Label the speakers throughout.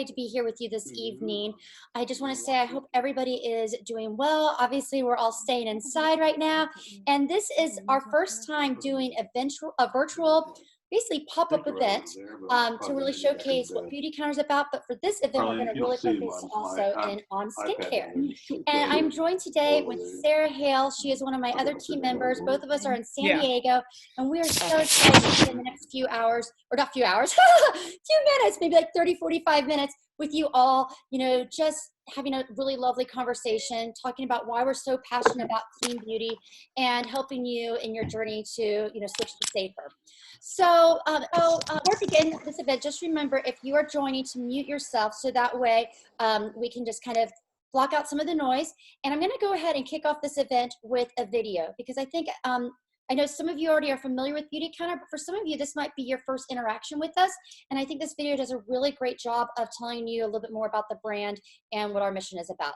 Speaker 1: To be here with you this evening. I just want to say I hope everybody is doing well. Obviously, we're all staying inside right now, and this is our first time doing a virtual, basically pop-up event to really showcase what Beautycounter is about. But for this event, we're going to really focus also on skincare. And I'm joined today with Sarah Hale. She is one of my other team members. Both of us are in San Diego, and we are so excited to spend the next few hours, or not few hours, few minutes, maybe like 30, 45 minutes with you all, just having a really lovely conversation, talking about why we're so passionate about clean beauty and helping you in your journey to, switch to safer. So, before we begin this event, just remember, if you are joining, to mute yourself so that way we can just kind of block out some of the noise. And I'm going to go ahead and kick off this event with a video, because I think I know some of you already are familiar with Beautycounter, but for some of you, this might be your first interaction with us. And I think this video does a really great job of telling you a little bit more about the brand and what our mission is about.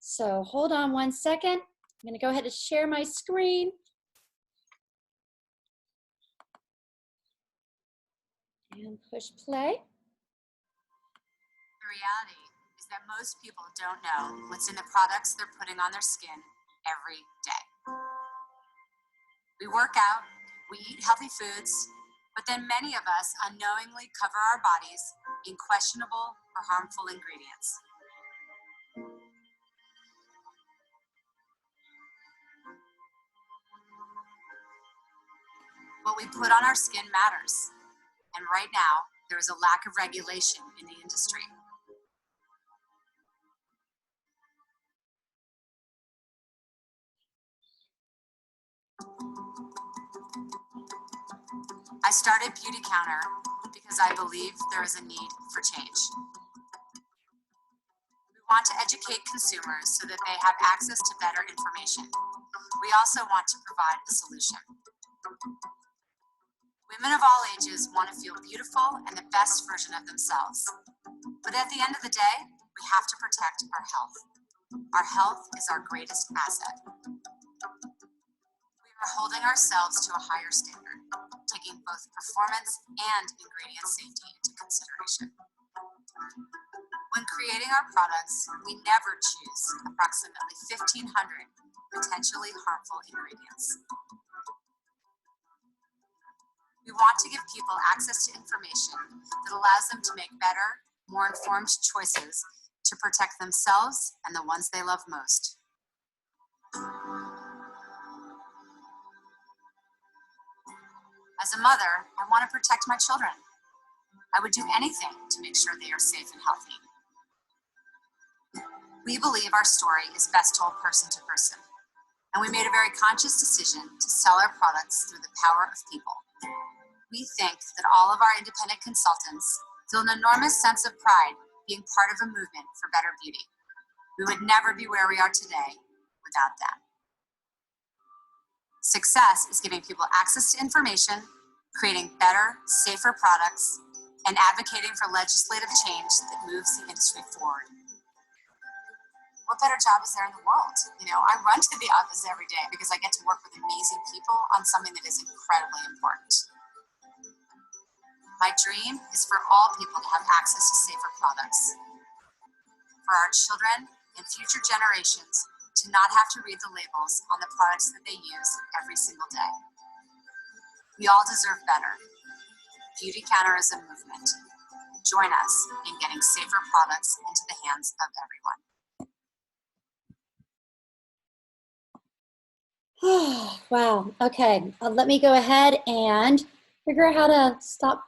Speaker 1: So hold on one second. I'm going to go ahead and share my screen. And push play.
Speaker 2: The reality is that most people don't know what's in the products they're putting on their skin every day. We work out, we eat healthy foods, but then many of us unknowingly cover our bodies in questionable or harmful ingredients. What we put on our skin matters, and right now, there is a lack of regulation in the industry. I started Beautycounter because I believe there is a need for change. We want to educate consumers so that they have access to better information. We also want to provide a solution. Women of all ages want to feel beautiful and the best version of themselves. But at the end of the day, we have to protect our health. Our health is our greatest asset. We are holding ourselves to a higher standard, taking both performance and ingredient safety into consideration. When creating our products, we never choose approximately 1,500 potentially harmful ingredients. We want to give people access to information that allows them to make better, more informed choices to protect themselves and the ones they love most. As a mother, I want to protect my children. I would do anything to make sure they are safe and healthy. We believe our story is best told person to person, and we made a very conscious decision to sell our products through the power of people. We think that all of our independent consultants feel an enormous sense of pride being part of a movement for better beauty. We would never be where we are today without them. Success is giving people access to information, creating better, safer products, and advocating for legislative change that moves the industry forward. What better job is there in the world? I run to the office every day because I get to work with amazing people on something that is incredibly important. My dream is for all people to have access to safer products. For our children and future generations to not have to read the labels on the products that they use every single day. We all deserve better. Beautycounter is a movement. Join us in getting safer products into the hands of everyone.
Speaker 1: Wow. Okay. Let me go ahead and figure out how to stop,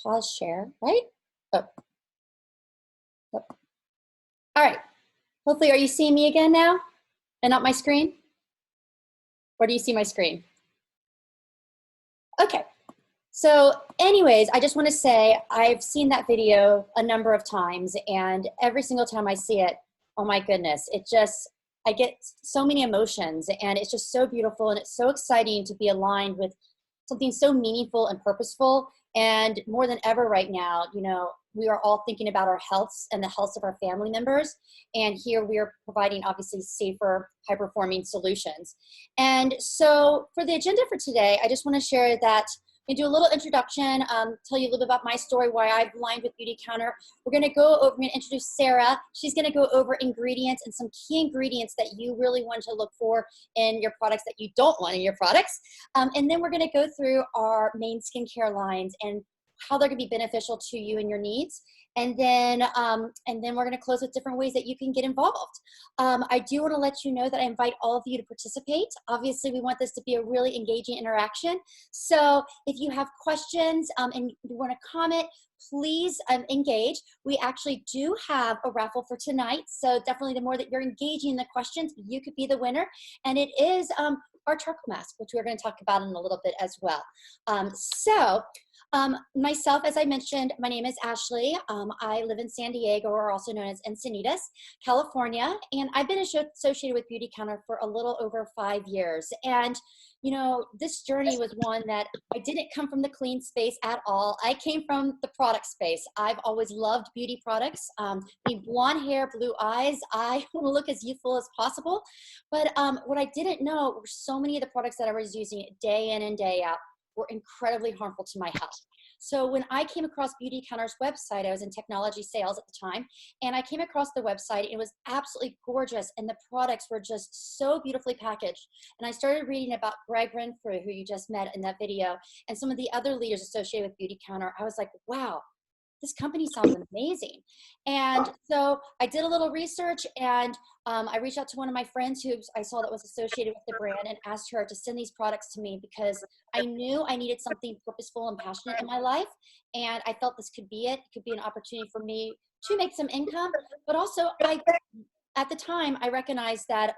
Speaker 1: pause share, right? Oh. All right. Hopefully, are you seeing me again now and not my screen? Or do you see my screen? Okay. So anyways, I just want to say I've seen that video a number of times, and every single time I see it, oh my goodness, I get so many emotions, and it's just so beautiful, and it's so exciting to be aligned with something so meaningful and purposeful. And more than ever right now, we are all thinking about our healths and the health of our family members. And here we are providing obviously safer, high-performing solutions. And so for the agenda for today, I just want to share that going to do a little introduction, tell you a little bit about my story, why I've aligned with Beautycounter. We're going to go over, we're going to introduce Sarah. She's going to go over ingredients and some key ingredients that you really want to look for in your products that you don't want in your products. And then we're going to go through our main skincare lines and how they're going to be beneficial to you and your needs. And then we're going to close with different ways that you can get involved. I do want to let you know that I invite all of you to participate. Obviously, we want this to be a really engaging interaction. So if you have questions and you want to comment, please engage. We actually do have a raffle for tonight. So definitely the more that you're engaging in the questions, you could be the winner. And it is our charcoal mask, which we're going to talk about in a little bit as well. Myself, as I mentioned, my name is Ashley. I live in San Diego, or also known as Encinitas, California, and I've been associated with Beautycounter for a little over 5 years. And you know, this journey was one that I didn't come from the clean space at all. I came from the product space. I've always loved beauty products. Being blonde hair, blue eyes, I want to look as youthful as possible. But what I didn't know were so many of the products that I was using day in and day out were incredibly harmful to my health. So when I came across Beautycounter's website, I was in technology sales at the time, and I came across the website. It was absolutely gorgeous, and the products were just so beautifully packaged. And I started reading about Greg Renfrew, who you just met in that video, and some of the other leaders associated with Beautycounter. I was like, wow, this company sounds amazing. And so I did a little research, and I reached out to one of my friends who I saw that was associated with the brand and asked her to send these products to me because I knew I needed something purposeful and passionate in my life. And I felt this could be it. It could be an opportunity for me to make some income, but also at the time, I recognized that,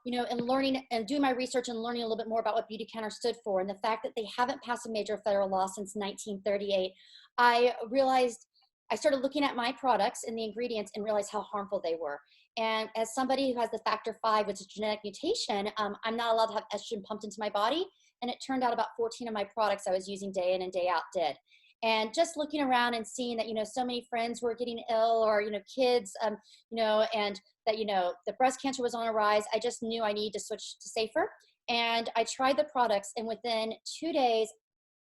Speaker 1: you know, in learning and doing my research and learning a little bit more about what Beautycounter stood for and the fact that they haven't passed a major federal law since 1938, I realized I started looking at my products and the ingredients and realized how harmful they were. And as somebody who has the factor 5, which is a genetic mutation, I'm not allowed to have estrogen pumped into my body. And it turned out about 14 of my products I was using day in and day out did. And just looking around and seeing that, you know, so many friends were getting ill, or, you know, kids, you know, and that, you know, the breast cancer was on a rise, I just knew I needed to switch to safer. And I tried the products, and within 2 days,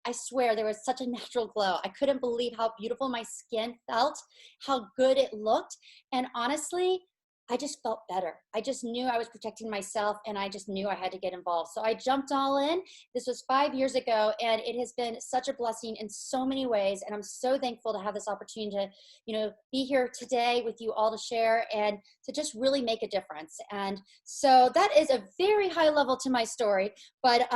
Speaker 1: I swear there was such a natural glow. I couldn't believe how beautiful my skin felt, how good it looked. And honestly, I just felt better. I just knew I was protecting myself, and I just knew I had to get involved. So I jumped all in. This was 5 years ago, and it has been such a blessing in so many ways. And I'm so thankful to have this opportunity to, you know, be here today with you all to share and to just really make a difference. And so that is a very high level to my story, but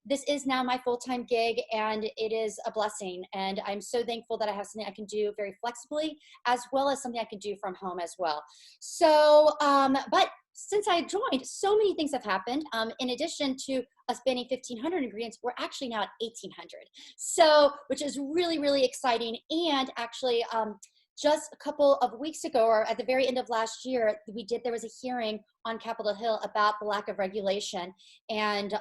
Speaker 1: this is now my full-time gig, and it is a blessing. And I'm so thankful that I have something I can do very flexibly, as well as something I can do from home as well. So, but since I joined, so many things have happened. In addition to us banning 1,500 ingredients, we're actually now at 1,800. So, which is really, really exciting. And actually, just a couple of weeks ago, or at the very end of last year, there was a hearing on Capitol Hill about the lack of regulation. And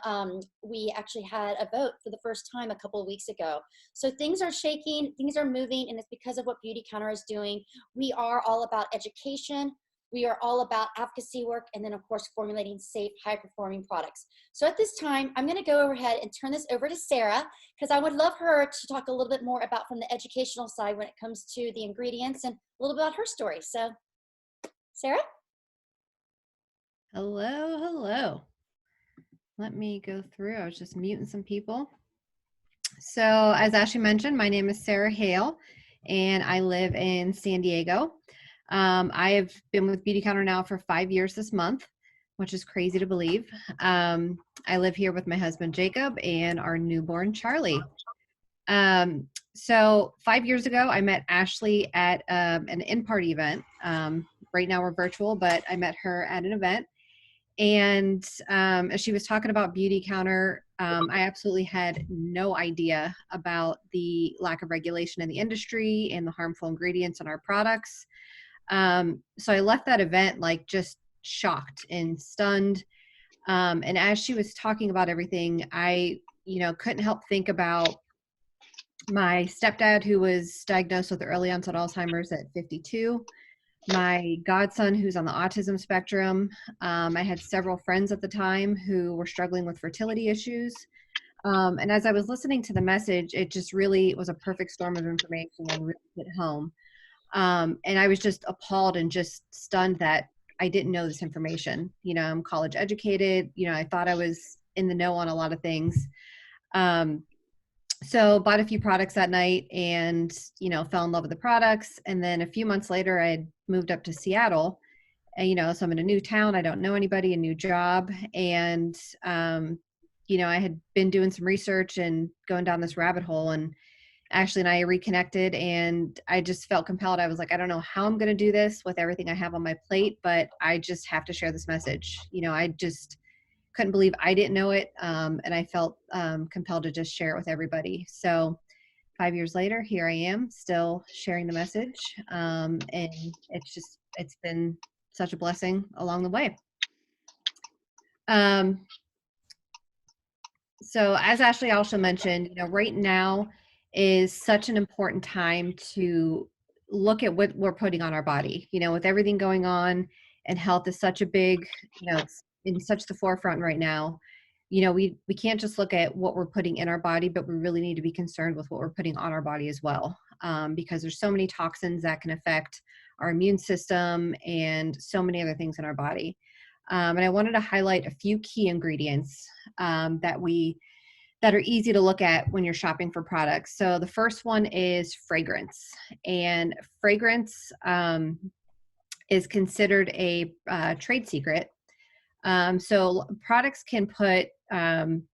Speaker 1: we actually had a vote for the first time a couple of weeks ago. So things are shaking, things are moving, and it's because of what Beautycounter is doing. We are all about education. We are all about advocacy work, and then of course, formulating safe, high performing products. So at this time, I'm gonna go ahead and turn this over to Sarah, because I would love her to talk a little bit more about from the educational side when it comes to the ingredients and a little bit about her story. So Sarah?
Speaker 3: Hello, hello. Let me go through. I was just muting some people. So as Ashley mentioned, my name is Sarah Hale, and I live in San Diego. I have been with Beautycounter now for 5 years this month, which is crazy to believe. I live here with my husband, Jacob, and our newborn, Charlie. So 5 years ago, I met Ashley at an in-party event. Right now we're virtual, but I met her at an event. And as she was talking about Beautycounter, I absolutely had no idea about the lack of regulation in the industry and the harmful ingredients in our products. So I left that event like just shocked and stunned. And as she was talking about everything, I, couldn't help think about my stepdad, who was diagnosed with early onset Alzheimer's at 52. My godson, who's on the autism spectrum. I had several friends at the time who were struggling with fertility issues. And as I was listening to the message, it just really was a perfect storm of information and really hit home. And I was just appalled and just stunned that I didn't know this information. You know, I'm college educated. You know, I thought I was in the know on a lot of things. Um, so bought a few products that night and, you know, fell in love with the products. And then a few months later, I had moved up to Seattle. And, you know, so I'm in a new town. I don't know anybody, a new job. And, you know, I had been doing some research and going down this rabbit hole, and Ashley and I reconnected, and I just felt compelled. I was like, I don't know how I'm going to do this with everything I have on my plate, but I just have to share this message. You know, I just couldn't believe I didn't know it. And I felt compelled to just share it with everybody. So 5 years later, here I am still sharing the message. And it's been such a blessing along the way. So as Ashley also mentioned, you know, right now is such an important time to look at what we're putting on our body. You know, with everything going on, and health is such a big, you know, it's in such the forefront right now. You know, we can't just look at what we're putting in our body, but we really need to be concerned with what we're putting on our body as well, because there's so many toxins that can affect our immune system and so many other things in our body. And I wanted to highlight a few key ingredients that are easy to look at when you're shopping for products. So the first one is fragrance, and fragrance is considered a trade secret. So products can put,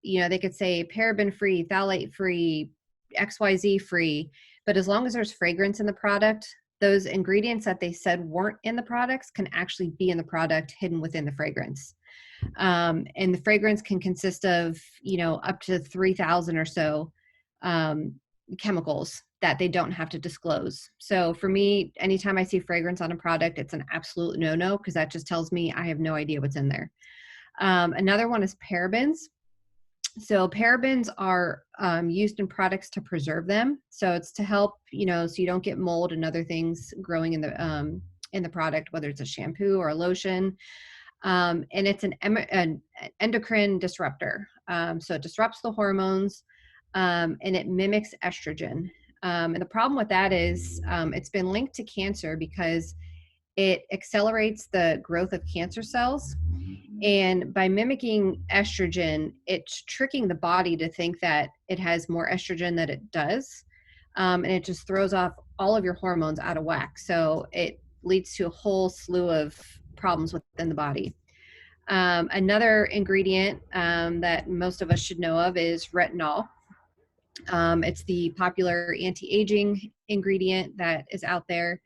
Speaker 3: you know, they could say paraben free, phthalate free, XYZ free, but as long as there's fragrance in the product, those ingredients that they said weren't in the products can actually be in the product hidden within the fragrance. And the fragrance can consist of, you know, up to 3,000 or so chemicals that they don't have to disclose. So for me, anytime I see fragrance on a product, it's an absolute no-no, because that just tells me I have no idea what's in there. Another one is parabens. So parabens are used in products to preserve them. So it's to help, you know, so you don't get mold and other things growing in the product, whether it's a shampoo or a lotion. And it's an endocrine disruptor. So it disrupts the hormones, and it mimics estrogen. And the problem with that is it's been linked to cancer because it accelerates the growth of cancer cells. And by mimicking estrogen, it's tricking the body to think that it has more estrogen than it does. And it just throws off all of your hormones out of whack. So it leads to a whole slew of problems within the body. Another ingredient that most of us should know of is retinol. It's the popular anti-aging ingredient that is out there.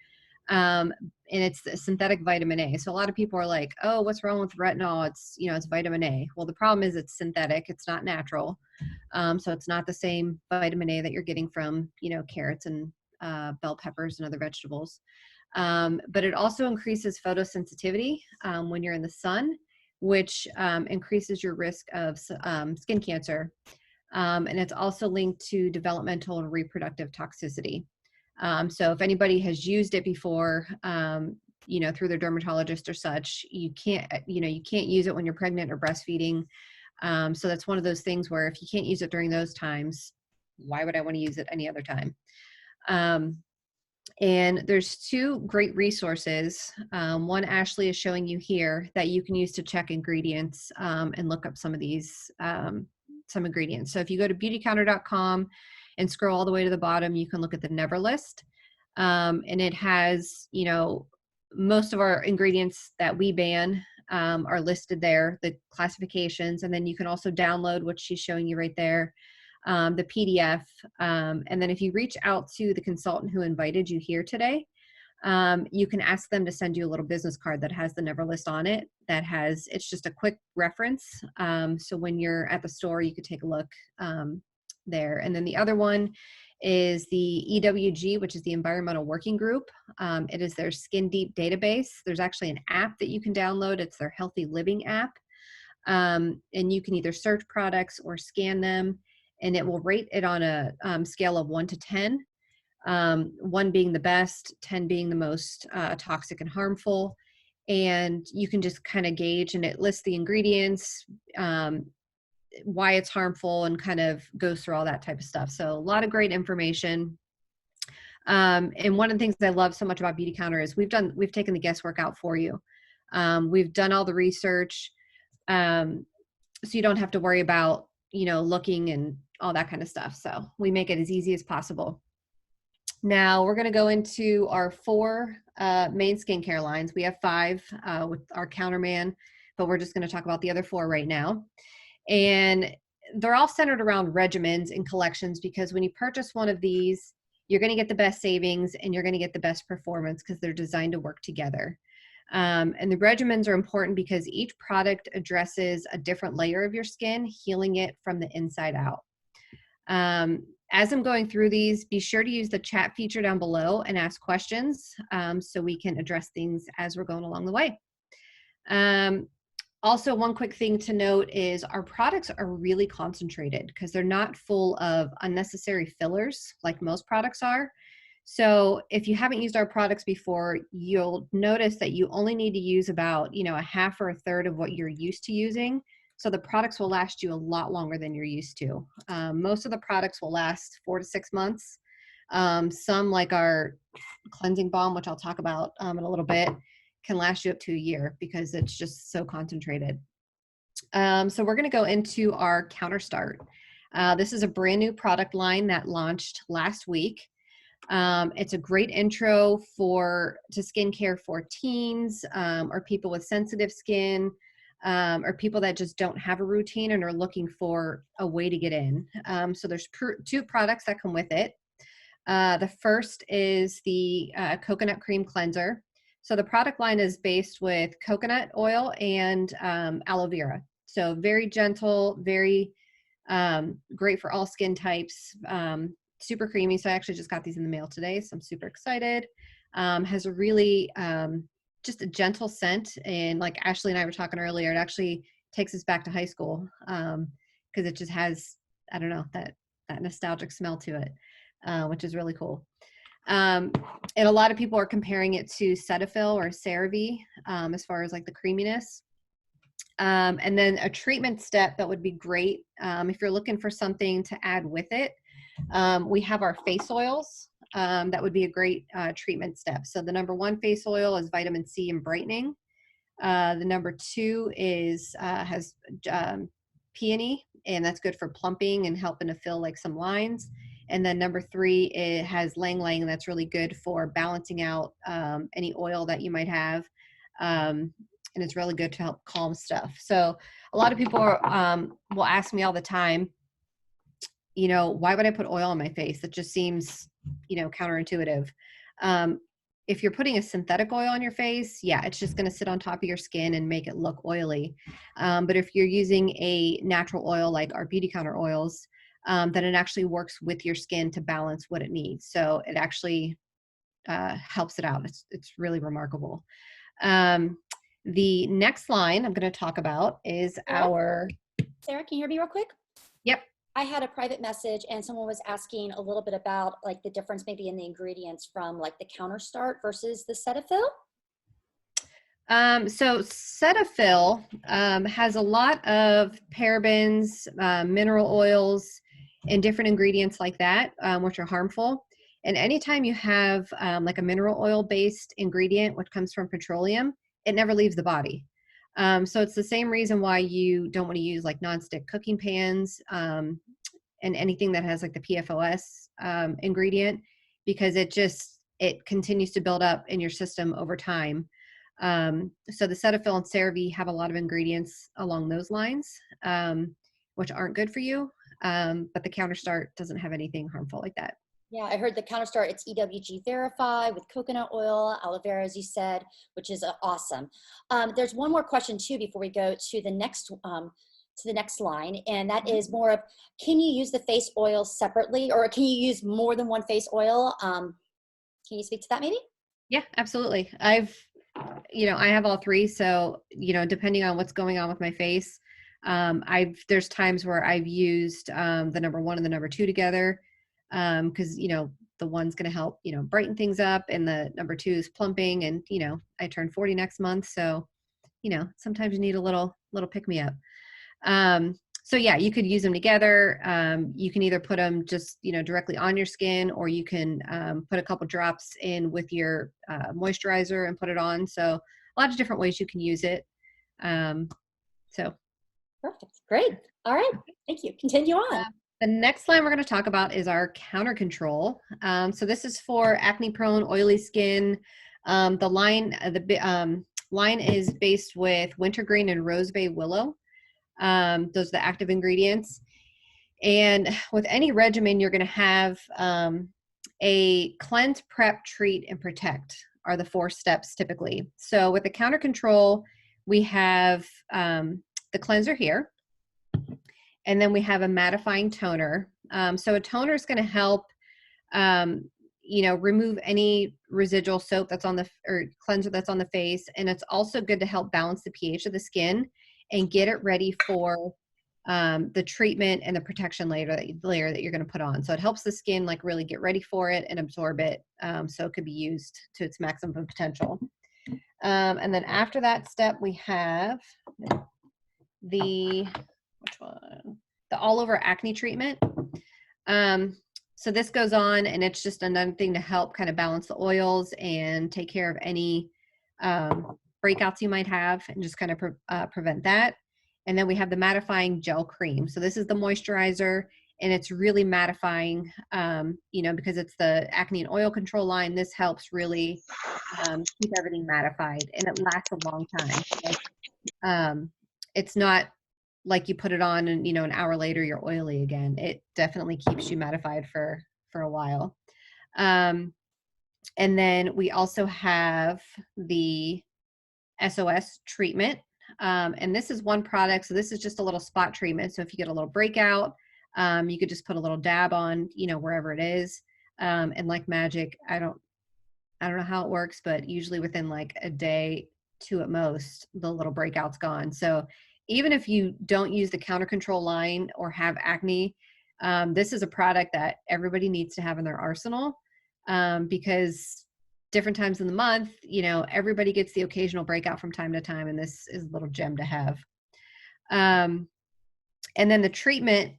Speaker 3: And it's the synthetic vitamin A. So a lot of people are like, oh, what's wrong with retinol? It's, you know, it's vitamin A. Well, the problem is it's synthetic. It's not natural. So it's not the same vitamin A that you're getting from, you know, carrots and bell peppers and other vegetables. But it also increases photosensitivity when you're in the sun, which increases your risk of skin cancer. And it's also linked to developmental and reproductive toxicity. So if anybody has used it before, you know, through their dermatologist or such, you can't use it when you're pregnant or breastfeeding. So that's one of those things where if you can't use it during those times, why would I want to use it any other time? And there's two great resources. One Ashley is showing you here that you can use to check ingredients and look up some of these, some ingredients. So if you go to beautycounter.com and scroll all the way to the bottom, you can look at the Never list. And it has, you know, most of our ingredients that we ban are listed there, the classifications, and then you can also download what she's showing you right there, the PDF. And then if you reach out to the consultant who invited you here today, you can ask them to send you a little business card that has the Never list on it. It's just a quick reference. So when you're at the store, you could take a look there. And then the other one is the EWG, which is the Environmental Working Group. It is their Skin Deep database. There's actually an app that you can download. It's their Healthy Living app. And you can either search products or scan them, and it will rate it on a scale of 1 to 10. 1 being the best, 10 being the most toxic and harmful. And you can just kind of gauge, and it lists the ingredients, why it's harmful, and kind of goes through all that type of stuff. So a lot of great information. And one of the things I love so much about Beautycounter is we've taken the guesswork out for you. We've done all the research, so you don't have to worry about, looking and all that kind of stuff. So we make it as easy as possible. Now we're going to go into our 4 main skincare lines. We have 5 with our Counterman, but we're just going to talk about the other 4 right now. And they're all centered around regimens and collections, because when you purchase one of these, you're going to get the best savings and you're going to get the best performance because they're designed to work together. And the regimens are important because each product addresses a different layer of your skin, healing it from the inside out. As I'm going through these, be sure to use the chat feature down below and ask questions, so we can address things as we're going along the way. Also, one quick thing to note is our products are really concentrated because they're not full of unnecessary fillers like most products are. So if you haven't used our products before, you'll notice that you only need to use about, a half or a third of what you're used to using. So the products will last you a lot longer than you're used to. Most of the products will last 4 to 6 months. Some, like our cleansing balm, which I'll talk about in a little bit, can last you up to a year because it's just so concentrated. So we're going to go into our Counterstart. This is a brand new product line that launched last week. It's a great intro to skincare for teens, or people with sensitive skin, or people that just don't have a routine and are looking for a way to get in. So there's 2 products that come with it. The first is the coconut cream cleanser. So the product line is based with coconut oil and aloe vera. So very gentle, very great for all skin types. Super creamy. So I actually just got these in the mail today, so I'm super excited. Has a really just a gentle scent, and like Ashley and I were talking earlier, it actually takes us back to high school, because it just has, I don't know, that nostalgic smell to it, which is really cool. And a lot of people are comparing it to Cetaphil or CeraVe, as far as like the creaminess. And then a treatment step that would be great, if you're looking for something to add with it. We have our face oils. That would be a great treatment step. So the number 1 face oil is vitamin C and brightening. The number 2 has peony, and that's good for plumping and helping to fill like some lines. And then number 3, it has lang lang, and that's really good for balancing out any oil that you might have. And it's really good to help calm stuff. So a lot of people will ask me all the time, why would I put oil on my face? That just seems, counterintuitive. If you're putting a synthetic oil on your face, yeah, it's just going to sit on top of your skin and make it look oily. But if you're using a natural oil like our Beautycounter oils, then it actually works with your skin to balance what it needs. So it actually helps it out. It's really remarkable. The next line I'm going to talk about is
Speaker 1: Sarah, can you hear me real quick?
Speaker 3: Yep.
Speaker 1: I had a private message and someone was asking a little bit about like the difference maybe in the ingredients from like the Counterstart versus the Cetaphil.
Speaker 3: So Cetaphil has a lot of parabens, mineral oils, and different ingredients like that, which are harmful. And anytime you have like a mineral oil based ingredient, which comes from petroleum, it never leaves the body. So it's the same reason why you don't want to use like nonstick cooking pans, and anything that has like the PFOS ingredient, because it continues to build up in your system over time. So the Cetaphil and CeraVe have a lot of ingredients along those lines, which aren't good for you. But the Counterstart doesn't have anything harmful like that.
Speaker 1: Yeah, I heard the Counterstart, it's EWG verified with coconut oil, aloe vera, as you said, which is awesome. There's one more question too before we go to the next line, and that is more of, can you use the face oil separately, or can you use more than one face oil? Can you speak to that maybe?
Speaker 3: Yeah, absolutely. I have all 3. So, depending on what's going on with my face, there's times where I've used the number 1 and the number 2 together. Because, the one's going to help, brighten things up, and the number 2 is plumping, and, I turn 40 next month. So, sometimes you need a little pick me up. So yeah, you could use them together. You can either put them just, directly on your skin, or you can put a couple drops in with your moisturizer and put it on. So a lot of different ways you can use it. Um, so
Speaker 1: Perfect. Great. All right. Thank you. Continue on.
Speaker 3: the next line we're going to talk about is our Countercontrol. So this is for acne-prone, oily skin. The line is based with wintergreen and rosebay willow. Those are the active ingredients. And with any regimen, you're going to have a cleanse, prep, treat, and protect are the 4 steps typically. So with the Countercontrol, we have the cleanser here, and then we have a mattifying toner. So a toner is going to help, remove any residual soap that's on the, or cleanser that's on the face. And it's also good to help balance the pH of the skin and get it ready for the treatment and the protection layer that you're going to put on. So it helps the skin like really get ready for it and absorb it. So it could be used to its maximum potential. And then after that step, we have the, which one? The all over acne treatment. So this goes on, and it's just another thing to help kind of balance the oils and take care of any breakouts you might have, and just kind of prevent that. And then we have the mattifying gel cream. So this is the moisturizer, and it's really mattifying, because it's the acne and oil control line. This helps really keep everything mattified, and it lasts a long time. It's not like you put it on and an hour later you're oily again. It definitely keeps you mattified for a while. And then we also have the SOS treatment. And this is one product. So this is just a little spot treatment. So if you get a little breakout, you could just put a little dab on, wherever it is. And like magic, I don't know how it works, but usually within like a day, 2 at most, the little breakout's gone. So even if you don't use the Countercontrol line or have acne, this is a product that everybody needs to have in their arsenal, because different times in the month, everybody gets the occasional breakout from time to time, and this is a little gem to have. And then the treatment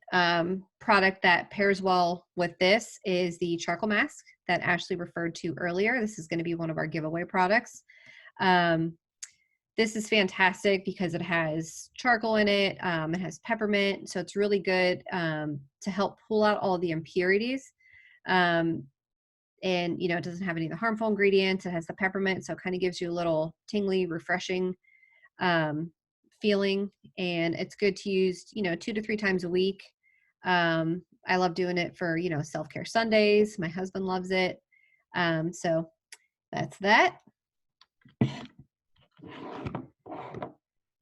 Speaker 3: product that pairs well with this is the charcoal mask that Ashley referred to earlier. This is going to be one of our giveaway products. This is fantastic because it has charcoal in it. It has peppermint, so it's really good to help pull out all the impurities. And it doesn't have any of the harmful ingredients. It has the peppermint, so it kind of gives you a little tingly, refreshing feeling. And it's good to use 2 to 3 times a week. I love doing it for self-care Sundays. My husband loves it. So that's that.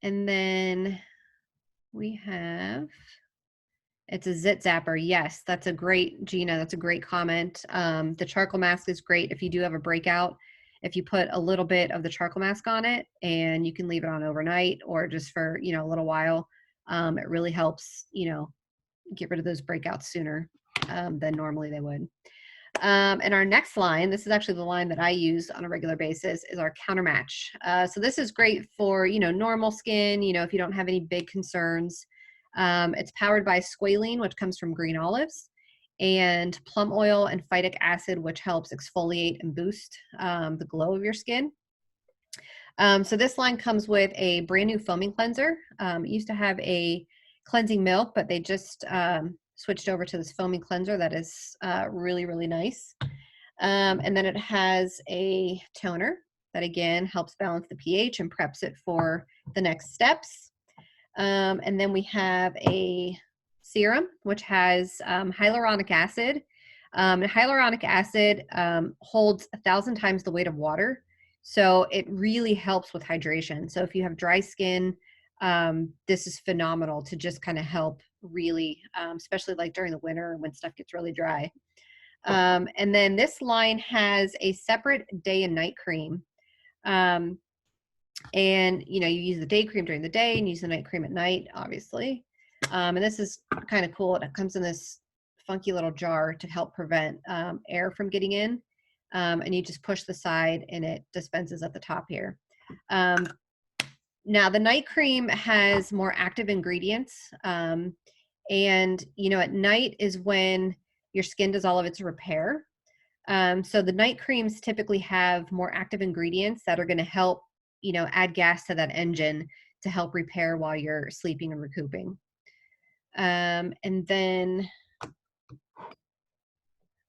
Speaker 3: And then we have, it's a zit zapper. Yes, that's a great, Gina, that's a great comment. The charcoal mask is great if you do have a breakout. If you put a little bit of the charcoal mask on it, and you can leave it on overnight or just for, a little while, it really helps, get rid of those breakouts sooner than normally they would. And our next line, this is actually the line that I use on a regular basis, is our Countermatch. So this is great for, normal skin, if you don't have any big concerns. It's powered by squalene, which comes from green olives, and plum oil and phytic acid, which helps exfoliate and boost the glow of your skin. So this line comes with a brand new foaming cleanser. It used to have a cleansing milk, but they just switched over to this foaming cleanser that is really, really nice. And then it has a toner that again helps balance the pH and preps it for the next steps. And then we have a serum, which has hyaluronic acid. And hyaluronic acid holds 1,000 times the weight of water. So it really helps with hydration. So if you have dry skin, this is phenomenal to just kind of help really, especially like during the winter when stuff gets really dry. And then this line has a separate day and night cream. And you use the day cream during the day and use the night cream at night, obviously. And this is kind of cool. It comes in this funky little jar to help prevent air from getting in. And you just push the side and it dispenses at the top here. Now the night cream has more active ingredients. And you know, at night is when your skin does all of its repair. So the night creams typically have more active ingredients that are going to help, you know, add gas to that engine to help repair while you're sleeping and recouping. And then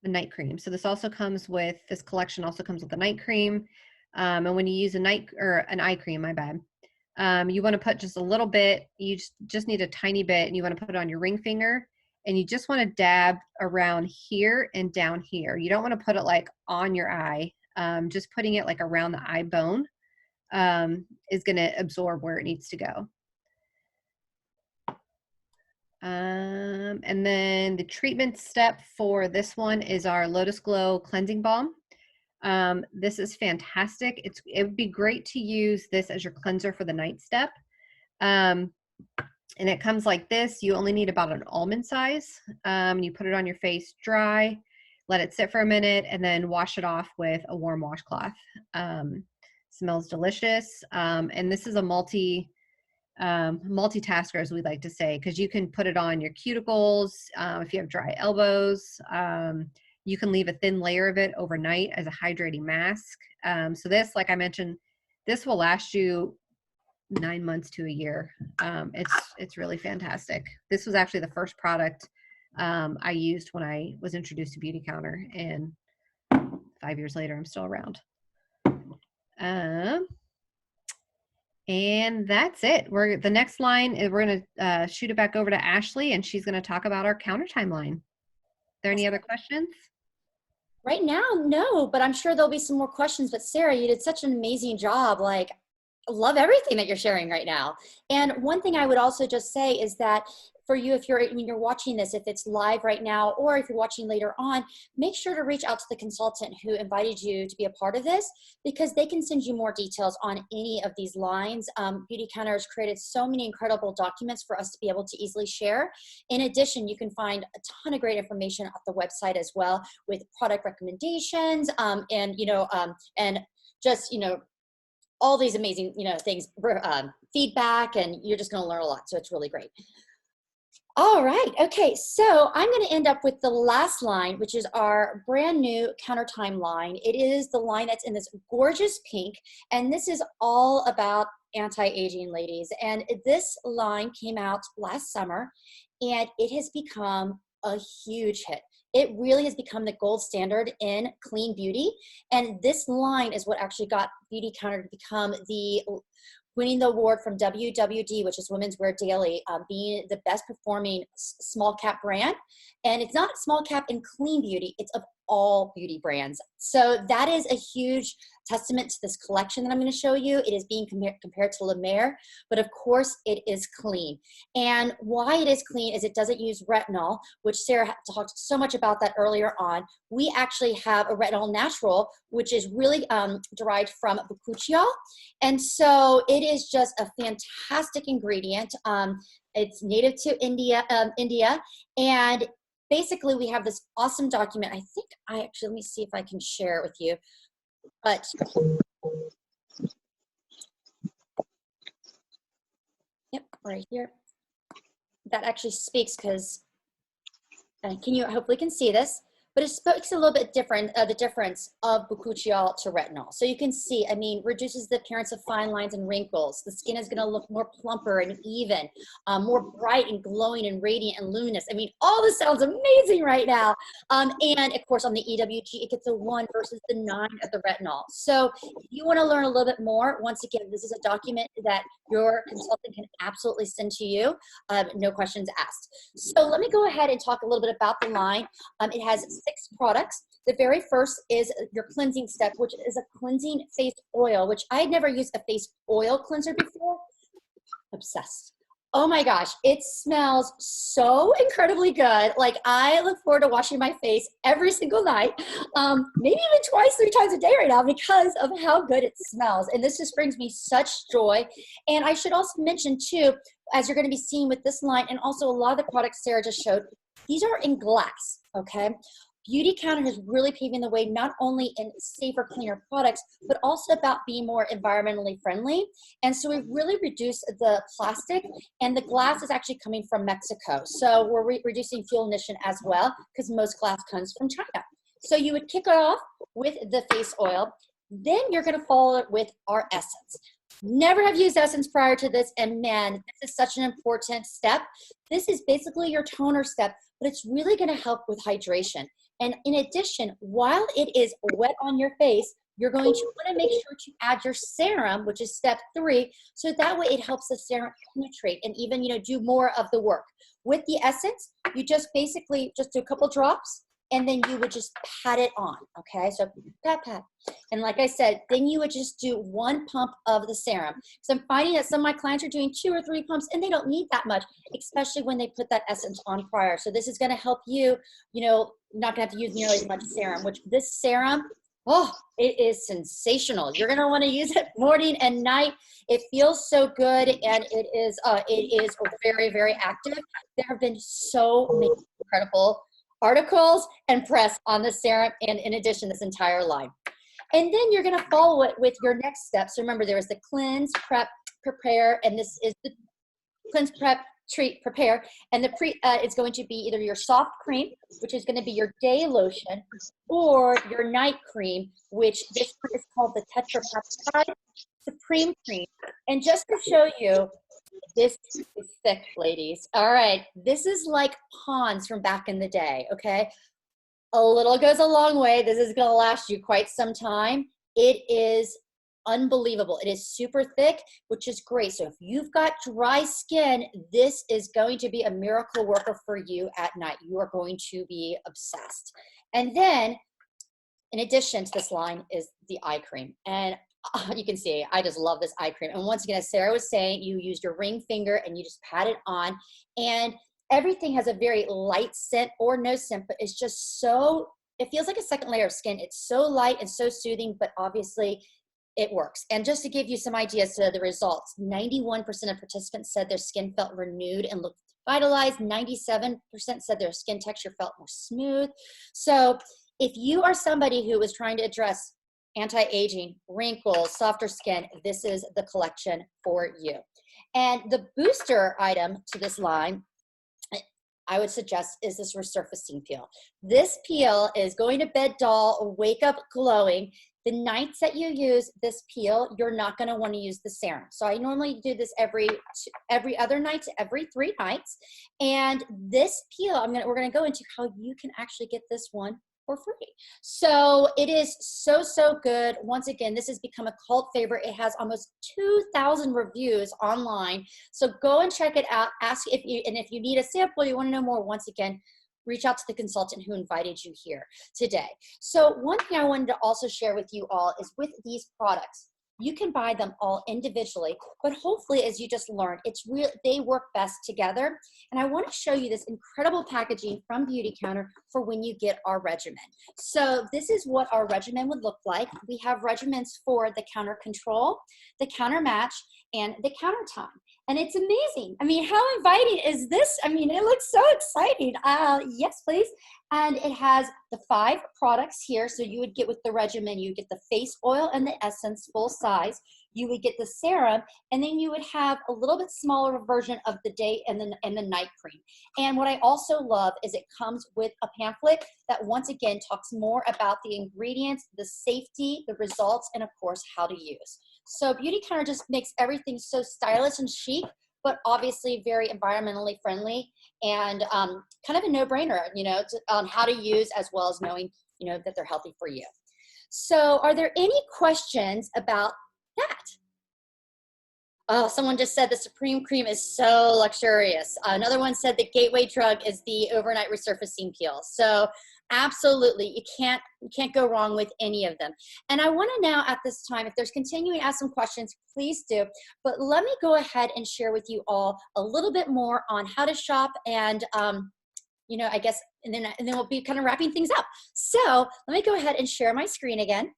Speaker 3: the night cream. So this also comes with, this collection also comes with a night cream. And when you use a night, or an eye cream, my bad, you want to put just a little bit, you just need a tiny bit, and you want to put it on your ring finger, and you just want to dab around here and down here. You don't want to put it like on your eye. Just putting it like around the eye bone is going to absorb where it needs to go. And then the treatment step for this one is our Lotus Glow Cleansing Balm. This is fantastic. It would be great to use this as your cleanser for the night step. And it comes like this. You only need about an almond size. You put it on your face dry, let it sit for a minute, and then wash it off with a warm washcloth. Smells delicious. And this is a multitasker, as we like to say, because you can put it on your cuticles. If you have dry elbows, you can leave a thin layer of it overnight as a hydrating mask. So this, like I mentioned, this will last you 9 months to a year. It's really fantastic. This was actually the first product I used when I was introduced to Beautycounter, and 5 years later, I'm still around. And that's it. The next line is, we're going to shoot it back over to Ashley, and she's going to talk about our Countertime line. Are there any other questions?
Speaker 1: Right now, no, but I'm sure there'll be some more questions. But Sarah, you did such an amazing job. Like, I love everything that you're sharing right now. And one thing I would also just say is that for you, when you're watching this, if it's live right now, or if you're watching later on, make sure to reach out to the consultant who invited you to be a part of this, because they can send you more details on any of these lines. Beautycounter has created so many incredible documents for us to be able to easily share. In addition, you can find a ton of great information at the website as well, with product recommendations, and just, all these amazing, things, feedback, and you're just going to learn a lot. So it's really great. All right. Okay. So I'm going to end up with the last line, which is our brand new Countertime line. It is the line that's in this gorgeous pink, and this is all about anti-aging, ladies. And this line came out last summer, and it has become a huge hit. It really has become the gold standard in clean beauty. And this line is what actually got Beautycounter to become winning the award from WWD, which is Women's Wear Daily, being the best performing small cap brand. And it's not small cap in clean beauty, it's of all beauty brands. So that is a huge testament to this collection that I'm going to show you. It is being compared to La Mer, but of course it is clean. And why it is clean is it doesn't use retinol, which Sarah talked so much about that earlier on. We actually have a retinol natural, which is really derived from bakuchiol. And so it is just a fantastic ingredient. It's native to India, and basically we have this awesome document. I think let me see if I can share it with you. But yep, right here. That actually speaks, because hopefully can see this, but it speaks a little bit different, the difference of bakuchiol to retinol. So you can see, reduces the appearance of fine lines and wrinkles. The skin is going to look more plumper and even, more bright and glowing and radiant and luminous. All this sounds amazing right now. And of course on the EWG, it gets a 1 versus the 9 of the retinol. So if you want to learn a little bit more, once again, this is a document that your consultant can absolutely send to you. No questions asked. So let me go ahead and talk a little bit about the line. It has 6 products. The very first is your cleansing step, which is a cleansing face oil, which I had never used a face oil cleanser before. Obsessed. Oh my gosh, it smells so incredibly good. Like, I look forward to washing my face every single night, maybe even 2, 3 times a day right now, because of how good it smells. And this just brings me such joy. And I should also mention too, as you're going to be seeing with this line, and also a lot of the products Sarah just showed, these are in glass, okay? Beautycounter has really paving the way not only in safer, cleaner products, but also about being more environmentally friendly. And so we've really reduced the plastic, and the glass is actually coming from Mexico. So we're reducing fuel emission as well, because most glass comes from China. So you would kick it off with the face oil. Then you're going to follow it with our essence. Never have used essence prior to this, and man, this is such an important step. This is basically your toner step, but it's really going to help with hydration. And in addition, while it is wet on your face, you're going to want to make sure to add your serum, which is step 3, so that way it helps the serum penetrate and even, do more of the work. With the essence, you just basically just do a couple drops, and then you would just pat it on, okay? So pat, pat. And like I said, then you would just do 1 pump of the serum. So I'm finding that some of my clients are doing 2 or 3 pumps, and they don't need that much, especially when they put that essence on prior. So this is gonna help you, not gonna have to use nearly as much serum, which this serum, oh, it is sensational. You're gonna wanna use it morning and night. It feels so good, and it is very, very active. There have been so many incredible articles and press on the serum, and in addition, this entire line. And then you're gonna follow it with your next step. So remember, there is the cleanse, prep, prepare, and this is the cleanse, prep, treat, prepare. And the it's going to be either your soft cream, which is gonna be your day lotion, or your night cream, which this one is called the Tetrapeptide Supreme Cream. And just to show you, this is thick, ladies. All right, this is like Pond's from back in the day, okay? A little goes a long way. This is gonna last you quite some time. It is unbelievable. It is super thick, which is great. So if you've got dry skin, this is going to be a miracle worker for you at night. You are going to be obsessed. And then, in addition to this line, is the eye cream. And you can see, I just love this eye cream. And once again, as Sarah was saying, you used your ring finger and you just pat it on. And everything has a very light scent or no scent, but it's just so, it feels like a second layer of skin. It's so light and so soothing, but obviously it works. And just to give you some ideas to the results, 91% of participants said their skin felt renewed and looked vitalized. 97% said their skin texture felt more smooth. So if you are somebody who is trying to address anti-aging, wrinkles, softer skin, this is the collection for you. And the booster item to this line, I would suggest, is this resurfacing peel. This peel is going to bed doll, wake up glowing. The nights that you use this peel, you're not going to want to use the serum. So I normally do this every other night to every 3 nights. And this peel, we're going to go into how you can actually get this one for free. So it is so, so good. Once again, this has become a cult favorite. It has almost 2,000 reviews online. So go and check it out. Ask if you need a sample, you want to know more, once again, reach out to the consultant who invited you here today. So one thing I wanted to also share with you all is with these products, you can buy them all individually, but hopefully, as you just learned, they work best together. And I want to show you this incredible packaging from Beautycounter for when you get our regimen. So this is what our regimen would look like. We have regimens for the Countercontrol, the Countermatch, and the Countertime. And it's amazing. I mean, how inviting is this? I mean, it looks so exciting. Yes, please. And it has the 5 products here. So you would get with the regimen, you get the face oil and the essence full size. You would get the serum, and then you would have a little bit smaller version of the day and the night cream. And what I also love is it comes with a pamphlet that once again talks more about the ingredients, the safety, the results, and of course, how to use. So Beautycounter just makes everything so stylish and chic, but obviously very environmentally friendly, and kind of a no-brainer, on how to use, as well as knowing, that they're healthy for you. So are there any questions about that? Oh, someone just said the Supreme Cream is so luxurious. Another one said the gateway drug is the overnight resurfacing peel. So absolutely, you can't go wrong with any of them. And I want to now at this time, if there's continuing to ask some questions, please do. But let me go ahead and share with you all a little bit more on how to shop, and I guess, and then we'll be kind of wrapping things up. So let me go ahead and share my screen again.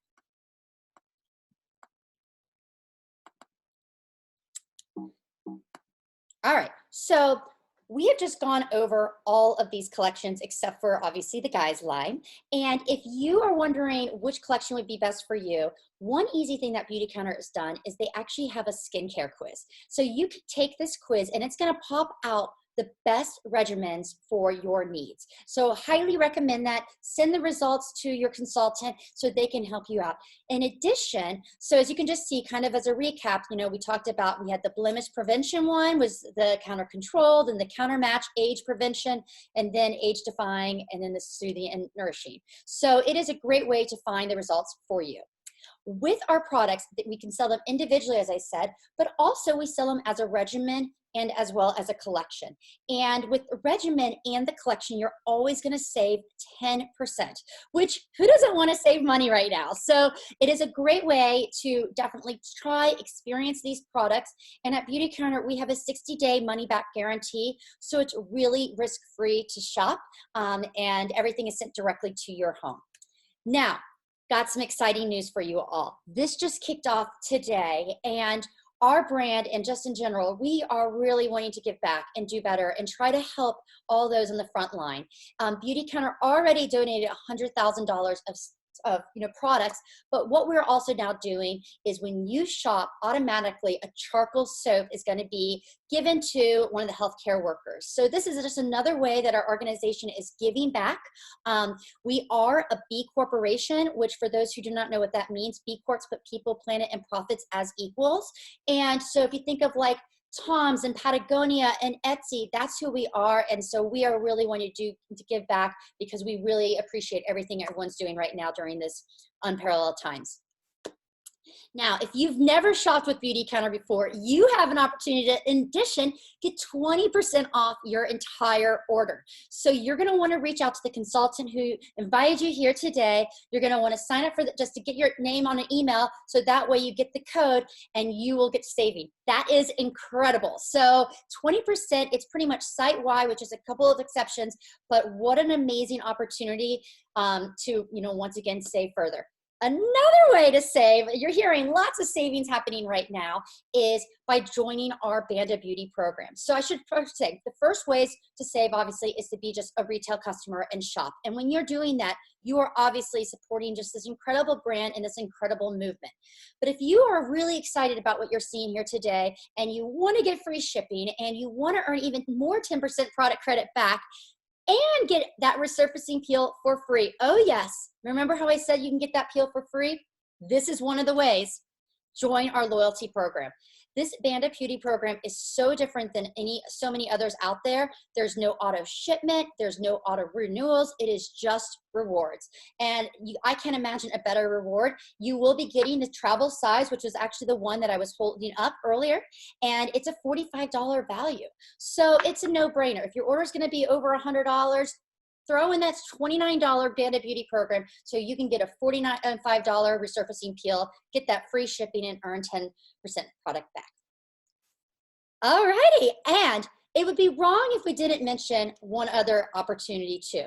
Speaker 1: All right, so We have just gone over all of these collections except for obviously the guys line. And if you are wondering which collection would be best for you, one easy thing that Beautycounter has done is they actually have a skincare quiz. So you can take this quiz and it's going to pop out the best regimens for your needs. So highly recommend that. Send the results to your consultant so they can help you out. In addition, so as you can just see, kind of as a recap, we talked about, we had the blemish prevention one, was the counter controlled, and the Countermatch age prevention, and then age defying, and then the soothing and nourishing. So it is a great way to find the results for you. With our products, we can sell them individually, as I said, but also we sell them as a regimen and as well as a collection. And with the regimen and the collection, you're always going to save 10%, which who doesn't want to save money right now? So it is a great way to definitely try, experience these products. And at Beautycounter, we have a 60-day money-back guarantee. So it's really risk-free to shop, and everything is sent directly to your home. Now, got some exciting news for you all. This just kicked off today, and our brand and just in general, we are really wanting to give back and do better and try to help all those on the front line. Beautycounter already donated $100,000 of products, but what we're also now doing is when you shop, automatically a charcoal soap is going to be given to one of the healthcare workers. So this is just another way that our organization is giving back. We are a B corporation, which for those who do not know what that means, B Corps put people, planet, and profits as equals. And so if you think of like Tom's and Patagonia and Etsy, that's who we are. And so we are really wanting to give back because we really appreciate everything everyone's doing right now during this unparalleled times. Now, if you've never shopped with Beautycounter before, you have an opportunity to, in addition, get 20% off your entire order. So you're going to want to reach out to the consultant who invited you here today. You're going to want to sign up for that just to get your name on an email, so that way you get the code and you will get saving. That is incredible. So 20%, it's pretty much site-wide, which is a couple of exceptions, but what an amazing opportunity to, once again, save further. Another way to save, you're hearing lots of savings happening right now, is by joining our Band of Beauty program. So I should first say, the first ways to save, obviously, is to be just a retail customer and shop. And when you're doing that, you are obviously supporting just this incredible brand and this incredible movement. But if you are really excited about what you're seeing here today, and you want to get free shipping, and you want to earn even more 10% product credit back, and get that resurfacing peel for free. Oh yes, remember how I said you can get that peel for free? This is one of the ways. Join our loyalty program. This Band of Beauty program is so different than so many others out there. There's no auto shipment. There's no auto renewals. It is just rewards. And I can't imagine a better reward. You will be getting the travel size, which is actually the one that I was holding up earlier. And it's a $45 value. So it's a no-brainer. If your order is going to be over $100, throw in that $29 Band of Beauty program so you can get a $45 resurfacing peel, get that free shipping, and earn 10% product back. Alrighty, and it would be wrong if we didn't mention one other opportunity too.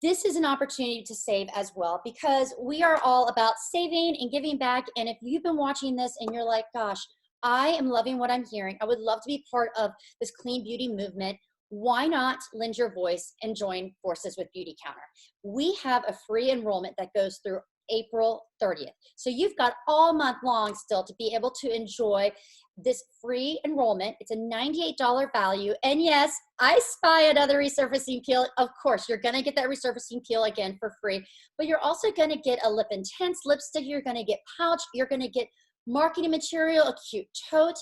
Speaker 1: This is an opportunity to save as well, because we are all about saving and giving back. And if you've been watching this and you're like, gosh, I am loving what I'm hearing, I would love to be part of this clean beauty movement, why not lend your voice and join forces with Beautycounter? We have a free enrollment that goes through April 30th. So you've got all month long still to be able to enjoy this free enrollment. It's a $98 value. And yes, I spy another resurfacing peel. Of course, you're going to get that resurfacing peel again for free, but you're also going to get a Lip Intense lipstick. You're going to get pouch. You're going to get marketing material, a cute tote.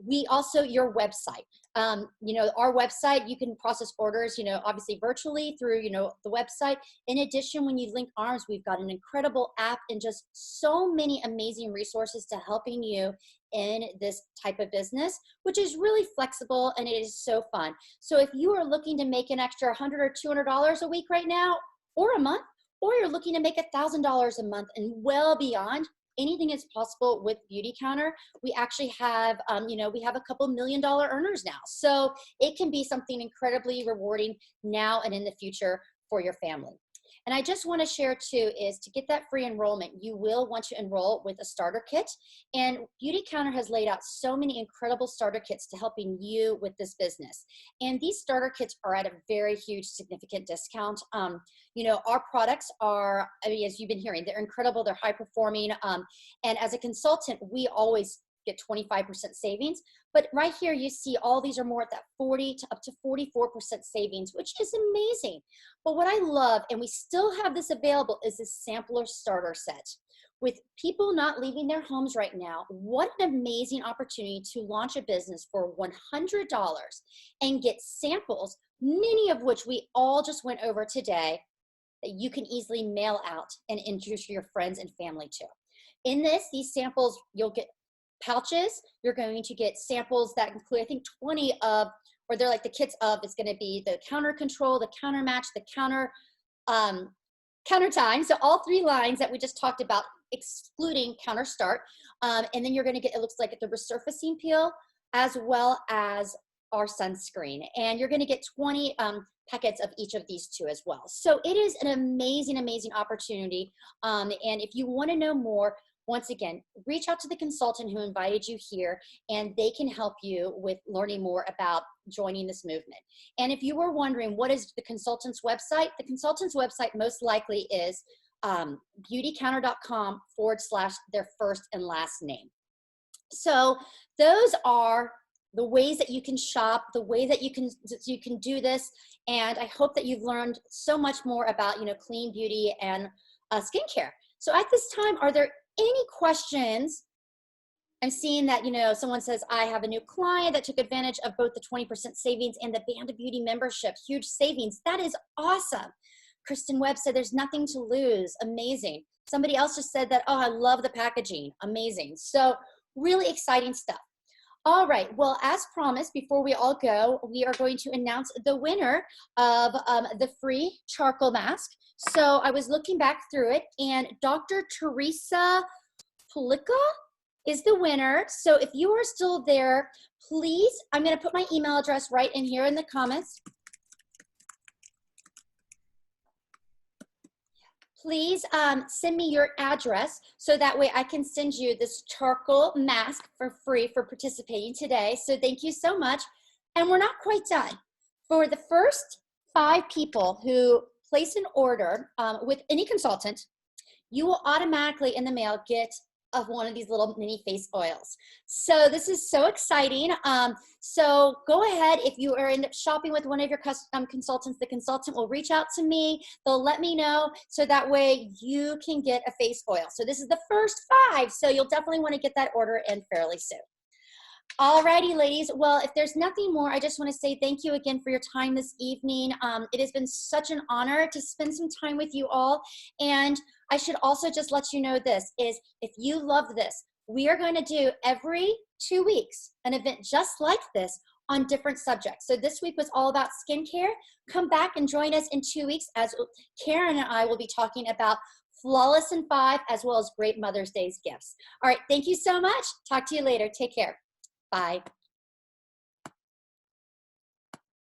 Speaker 1: Your website, our website, you can process orders, obviously virtually through, the website. In addition, when you link arms, we've got an incredible app and just so many amazing resources to helping you in this type of business, which is really flexible and it is so fun. So if you are looking to make an extra $100 or $200 a week right now, or a month, or you're looking to make $1,000 a month and well beyond, anything is possible with Beautycounter. We actually have, we have a couple $1 million earners now. So it can be something incredibly rewarding now and in the future for your family. And I just want to share too is to get that free enrollment, you will want to enroll with a starter kit. And Beautycounter has laid out so many incredible starter kits to helping you with this business. And these starter kits are at a very huge, significant discount. You know, our products are, I mean, as you've been hearing, they're incredible, they're high performing. And as a consultant, we always get 25% savings. But right here, you see all these are more at that 40 to up to 44% savings, which is amazing. But what I love, and we still have this available, is this sampler starter set. With people not leaving their homes right now, what an amazing opportunity to launch a business for $100 and get samples, many of which we all just went over today, that you can easily mail out and introduce your friends and family to. In these samples, you'll get pouches. You're going to get samples that include, I think, 20 of, or they're like the kits of, it's going to be the Countercontrol, the Countermatch, the Countertime. So all 3 lines that we just talked about, excluding Counterstart. And then you're going to get, it looks like the resurfacing peel, as well as our sunscreen. And you're going to get 20 packets of each of these 2 as well. So it is an amazing, amazing opportunity. And if you want to know more, once again, reach out to the consultant who invited you here, and they can help you with learning more about joining this movement. And if you were wondering, what is the consultant's website? The consultant's website most likely is beautycounter.com/their first and last name. So those are the ways that you can shop, the way that you can do this. And I hope that you've learned so much more about, you know, clean beauty and skincare. So at this time, are there any questions? I'm seeing that, you know, someone says, I have a new client that took advantage of both the 20% savings and the Band of Beauty membership. Huge savings. That is awesome. Kristen Webb said there's nothing to lose. Amazing. Somebody else just said that, oh, I love the packaging. Amazing. So really exciting stuff. All right. Well, as promised, before we all go, we are going to announce the winner of the free charcoal mask. So I was looking back through it, and Dr. Teresa Polika is the winner. So if you are still there, please, I'm going to put my email address right in here in the comments. Please send me your address so that way I can send you this charcoal mask for free for participating today. So thank you so much. And we're not quite done. For the first 5 people who place an order with any consultant, you will automatically in the mail get one of these little mini face oils. So this is so exciting. So go ahead, if you end up shopping with one of your consultants, the consultant will reach out to me. They'll let me know, so that way you can get a face oil. So this is the first 5, so you'll definitely want to get that order in fairly soon. Alrighty, ladies. Well, if there's nothing more, I just want to say thank you again for your time this evening. It has been such an honor to spend some time with you all. And I should also just let you know this is, if you love this, we are going to do every 2 weeks an event just like this on different subjects. So this week was all about skincare. Come back and join us in 2 weeks as Karen and I will be talking about Flawless in 5, as well as great Mother's Day's gifts. All right. Thank you so much. Talk to you later. Take care. Bye.